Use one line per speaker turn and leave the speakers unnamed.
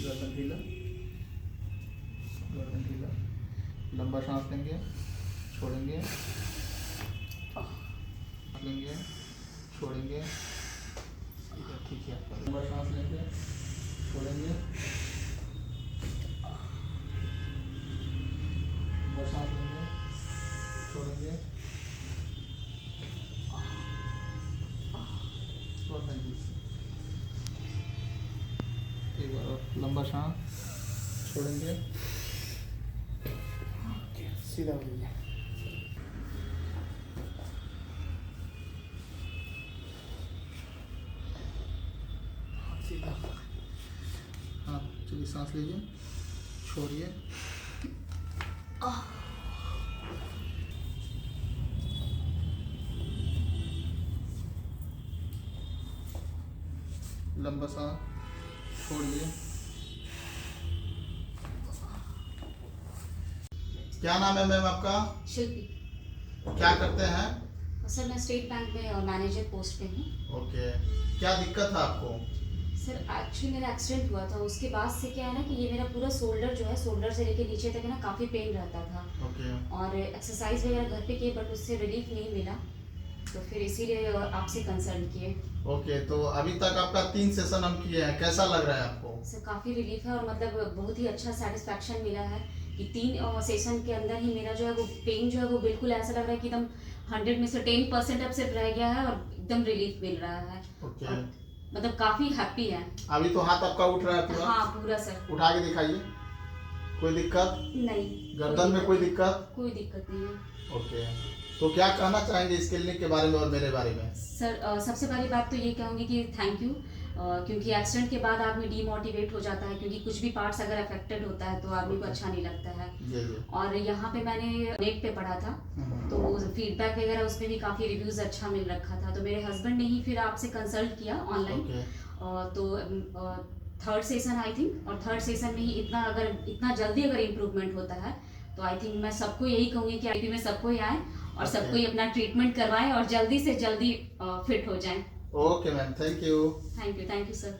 गर्दन ढीला, गर्दन ढीला। लंबा सांस लेंगे, छोड़ेंगे, लेंगे, छोड़ेंगे। ठीक है। लंबा सांस लेंगे, छोड़ेंगे, लंबा सांस लेंगे, छोड़ेंगे। एक बार और लंबा सांस, छोड़ेंगे, सीधा हो जाइए। सीधा। हाँ, चलिए सांस लीजिए, छोड़िए। लंबा सांस, छोड़िए। क्या नाम है मैम आपका?
शिल्पी।
क्या करते हैं?
सर मैं स्टेट बैंक में मैनेजर पोस्ट पे हूँ।
ओके, क्या दिक्कत है आपको?
सर एक्चुअली मेरा एक्सीडेंट हुआ था, उसके बाद से क्या है ना कि ये मेरा पूरा शोल्डर जो है, शोल्डर से लेके नीचे तक है ना काफ़ी पेन रहता था।
ओके,
और एक्सरसाइज वगैरह घर पे किए बट उससे रिलीफ नहीं मिला, तो फिर इसीलिए आपसे कंसल्ट किए।
ओके। तो अभी तक आपका 3 सेशन हम किए हैं, कैसा लग रहा है आपको?
सर काफ़ी रिलीफ है और मतलब बहुत ही अच्छा सेटिस्फैक्शन मिला है कि 3 सेशन के अंदर ही मेरा जो है वो पेन जो है वो बिल्कुल ऐसा लग रहा है कि एकदम 100 में से 10% अब सिर्फ रह गया है और एकदम रिलीफ मिल रहा है।
ओके।
और मतलब काफ़ी हैप्पी है।
अभी तो हाथ आपका उठ रहा है पूरा?
हाँ पूरा सर।
उठा के दिखाइए। कोई दिक्कत?
नहीं।
गर्दन में कोई दिक्कत?
कोई दिक्कत नहीं है।
ओके। तो क्या कहना चाहेंगे इस क्लिनिक के बारे में और मेरे बारे में?
सर सबसे पहली बात तो ये कहूँगी कि थैंक यू, क्योंकि एक्सीडेंट के बाद आदमी डीमोटिवेट हो जाता है, क्योंकि कुछ भी पार्ट्स अगर अफेक्टेड होता है तो आदमी को अच्छा नहीं लगता है।
जी जी।
और यहाँ पे मैंने नेट पे पढ़ा था, तो फीडबैक वगैरह उसमें भी काफ़ी रिव्यूज़ अच्छा मिल रखा था, तो मेरे हस्बैंड ने ही फिर आपसे कंसल्ट किया ऑनलाइन। तो थर्ड सेशन आई थिंक, और थर्ड सेशन में ही इतना जल्दी अगर इम्प्रूवमेंट होता है तो आई थिंक मैं सबको यही कहूँगी कि आईपी में सबको ही आए और सबको ही अपना ट्रीटमेंट करवाएं और जल्दी से जल्दी फिट हो जाएं।
Okay ma'am, thank you.
Thank you sir.